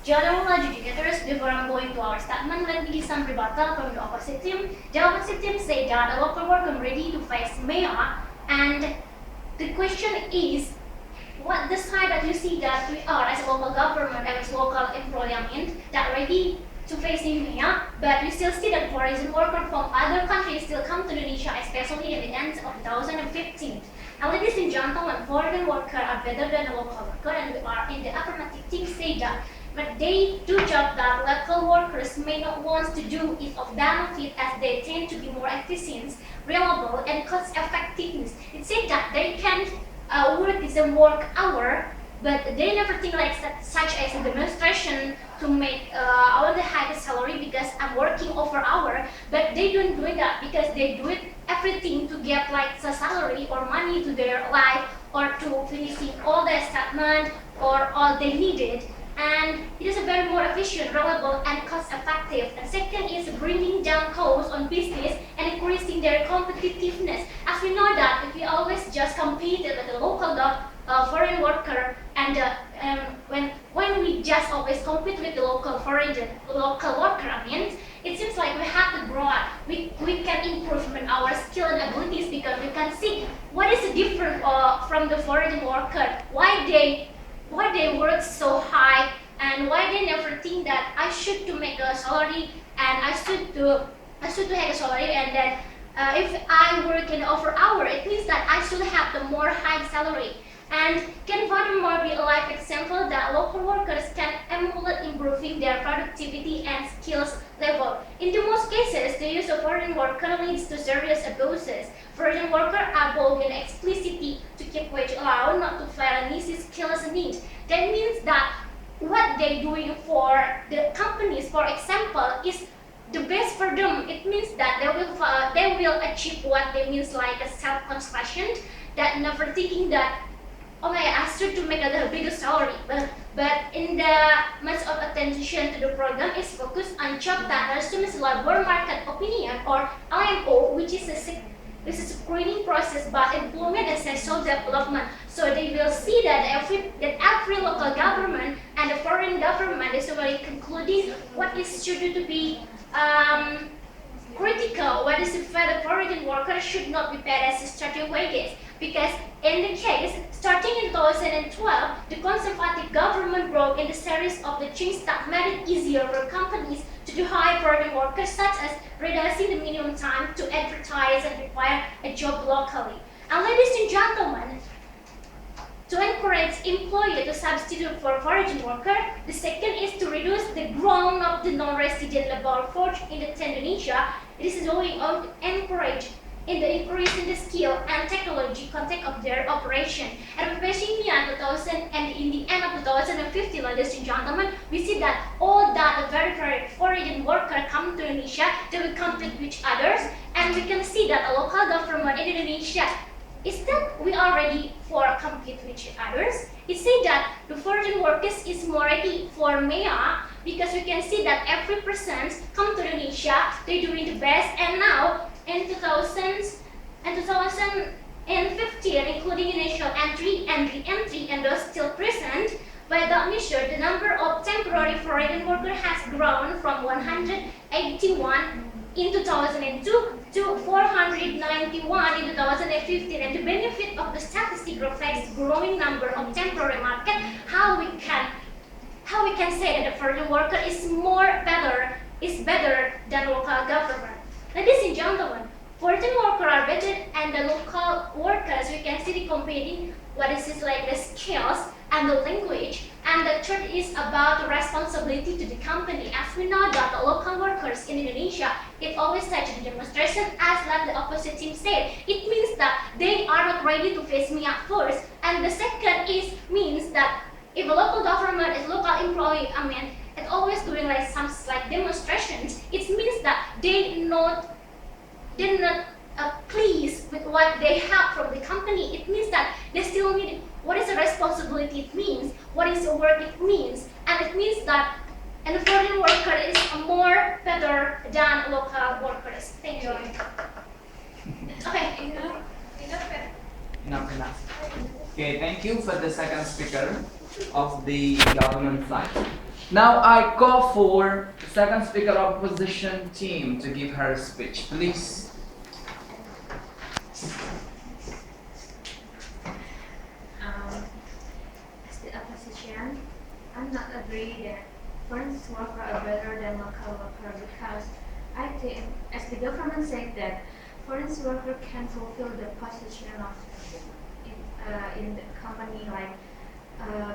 General adjudicators, before I'm going to our statement, let me give some rebuttal from the opposite team. The opposite team say that a local worker ready to face mayor, and the question is, what the side that you see that we are as a local government and as local employment that ready to face mayor, but we still see that foreign workers from other countries still come to Indonesia, especially in the end of 2015. And ladies and gentlemen, foreign workers are better than a local worker, and we are in the affirmative team say that. But they do job that local workers may not want to do is of benefit, as they tend to be more efficient, reliable, and cost effectiveness. It said that they can work is a work hour, but they never think like such as a demonstration to make all the highest salary because I'm working over hour, but they don't do that because they do it everything to get like the salary or money to their life or to finishing all the statement or all they needed. And it is a very more efficient, reliable, and cost-effective. And second is bringing down costs on business and increasing their competitiveness. As we know that if we always just compete with the local foreign worker, and when we just always compete with the local worker, it seems like we have to grow up. We can improve our skill and abilities because we can see what is the difference from the foreign worker, why they work so high, and why they never think that I should to make a salary and I should to have a salary, and then if I work in over hour, it means that I should have the more high salary. And can furthermore be a live example that local workers can emulate improving their productivity and skills level. In the most cases, the use of foreign worker leads to serious abuses. Foreign workers are bold in explicitly to keep wage low, not to fill a niche skills need. That means that what they're doing for the companies, for example, is the best for them. It means that they will achieve what they means like a self-construction, that never thinking that oh my God, I should to make a bigger salary, but in the much of attention to the program is focused on job that assumes labor market opinion or LMO, which is a screening process by employment and social development. So they will see that every local government and the foreign government is already concluding what is should to be critical, what is fair the foreign workers should not be paid as starting wages. Because in the case, starting in 2012, the conservative government broke in the series of the changes that made it easier for companies to hire foreign workers, such as reducing the minimum time to advertise and require a job locally. And ladies and gentlemen, to encourage employer to substitute for foreign worker, the second is to reduce the growth of the non-resident labor force in Indonesia. This is going on to encourage in the increasing the skill and technology content of their operation. And especially in the end of 2015, ladies and gentlemen, we see that all that very foreign workers come to Indonesia, they will compete with others, and we can see that a local government in Indonesia is that we are ready for compete with others. It says that the foreign workers is more ready for MEA because we can see that every person come to Indonesia, they're doing the best, and now in 2015, including initial entry and re-entry and those still present, by that measure, the number of temporary foreign workers has grown from 181 in 2002 to 491 in 2015, and the benefit of the statistic reflects growing number of temporary market. How we can say that the foreign worker is better than local government. Ladies and gentlemen, foreign workers are better and the local workers, we can see the competing what is this like the skills and the language, and the third is about the responsibility to the company. As we know that the local workers in Indonesia, it always such a demonstration, as like the opposite team said. It means that they are not ready to face me at first, and the second means that if a local government is local employee, it's always doing like some like demonstrations. It means that they're not pleased with what they have from the company. It means that they still need what is the responsibility it means, what is the work it means, and it means that a foreign worker is more better than local workers. Thank you. Okay. Enough. Okay, thank you for the second speaker of the government side. Now I call for the second speaker of opposition team to give her speech, please. As the opposition, I'm not agree that foreign workers are better than local workers because I think, as the government said that foreign workers can fulfill the position of in the company, like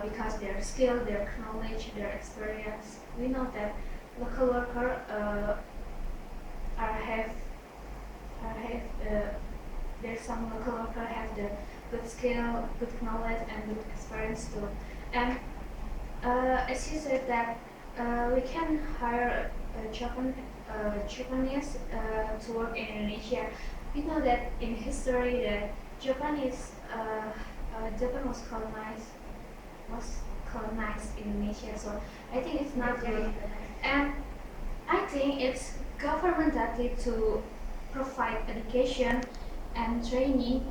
because their skill, their knowledge, their experience. We know that local workers there's some local workers have the good skill, good knowledge, and good experience too. And as you said that we can hire Japanese to work in Indonesia. We know that in history that Japan was colonized Indonesia. So I think it's not good, and I think it's government duty to provide education and training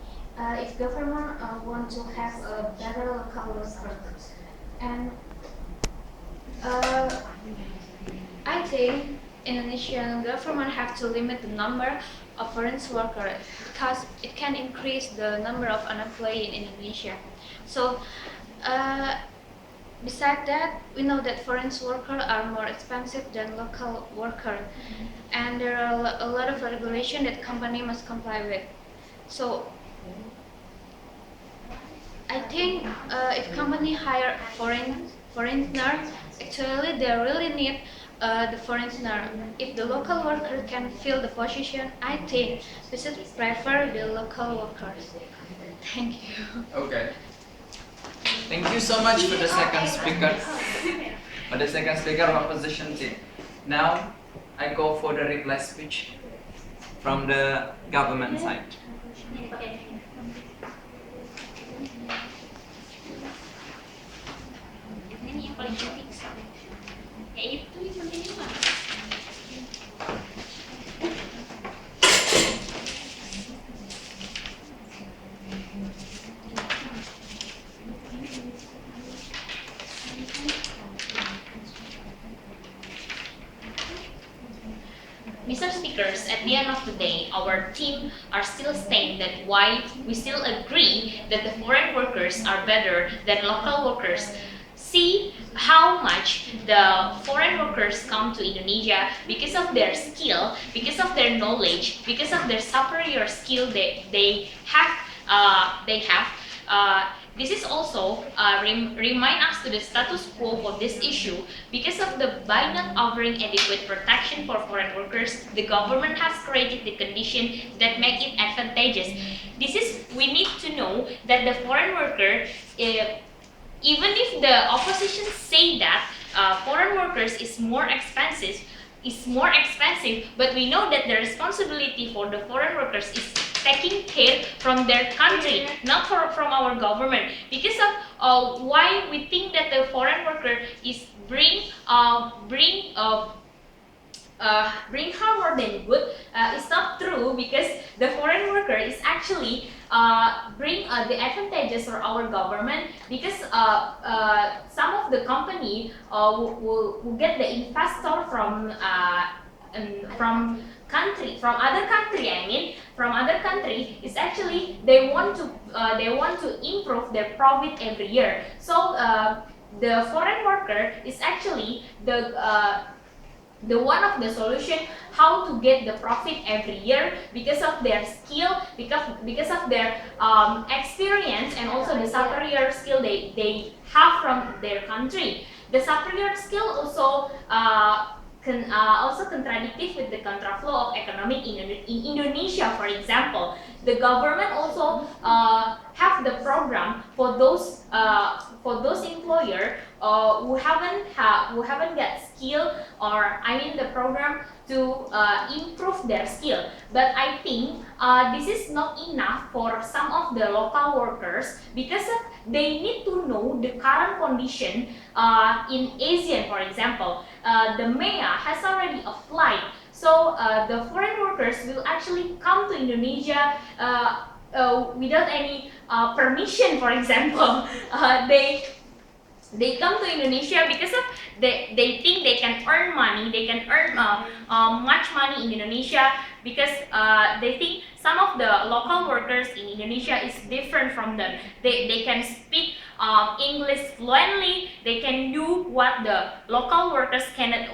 if government want to have a better local workers. And I think Indonesian government have to limit the number of foreign workers because it can increase the number of unemployed in Indonesia. So besides that, we know that foreign workers are more expensive than local workers, and there are a lot of regulation that company must comply with. So I think if company hire foreigner, actually they really need the foreigner. If the local worker can fill the position, I think we should prefer the local workers. Thank you. Okay. Thank you so much for the second speaker. For the second speaker of opposition team. Now I go for the reply speech from the government side. Ini yang paling penting soalnya. Ya itu yang penting banget. Mr. Speakers, at the end of the day, our team are still saying that why we still agree that the foreign workers are better than local workers. See how much the foreign workers come to Indonesia because of their skill, because of their knowledge, because of their superior skill they have. This is also remind us to the status quo for this issue. Because of by not offering adequate protection for foreign workers, the government has created the condition that make it advantageous. We need to know that the foreign worker, even if the opposition say that foreign workers is more expensive, but we know that the responsibility for the foreign workers is taking care from their country, not from our government. Because of why we think that the foreign worker is bring harm than good, it's not true, because the foreign worker is actually bring the advantages for our government, because some of the company will get the investor from other country. Is actually they want to improve their profit every year. So the foreign worker is actually the one of the solution how to get the profit every year, because of their skill, because of their experience, and also the superior skill they have from their country. The superior skill also contradictive with the contraflow of economic in Indonesia. For example, the government also have the program for those employer who haven't got skill, or the program to improve their skill. But I think this is not enough for some of the local workers, because they need to know the current condition in ASEAN. For example, the MEA has already applied, so the foreign workers will actually come to Indonesia without any permission. For example, They come to Indonesia because of they think they can earn money, they can earn much money in Indonesia because they think some of the local workers in Indonesia is different from them. They can speak English fluently. They can do what the local workers cannot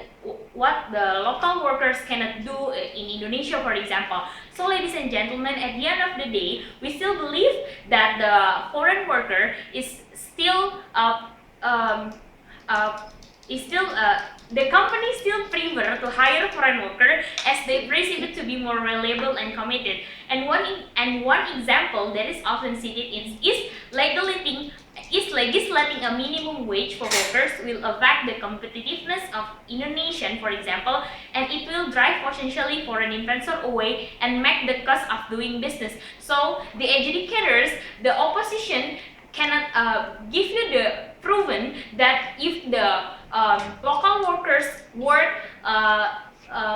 do in Indonesia, for example. So, ladies and gentlemen, at the end of the day, we still believe that the foreign worker is still the company still prefer to hire foreign worker as they perceive it to be more reliable and committed. And one example that is often cited is legislating a minimum wage for workers will affect the competitiveness of Indonesian, for example, and it will drive potentially foreign investor away and make the cost of doing business. So the adjudicators, the opposition, cannot give you the proven that if the local workers work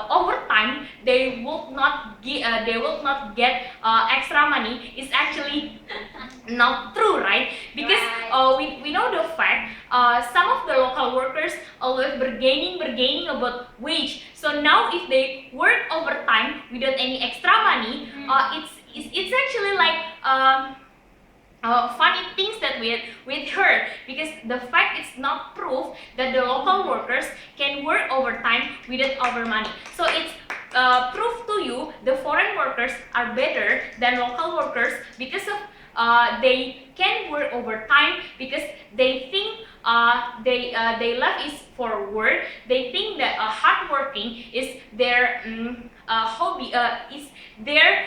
overtime, they will not get extra money. Is actually not true, right? Because we know the fact some of the local workers always bargaining about wage. So now if they work overtime without any extra money, it's actually like funny things that we heard, because the fact is not proof that the local workers can work overtime without over money. So it's proof to you the foreign workers are better than local workers because of they can work overtime because they think they love is for work. They think that hard working is their hobby, is their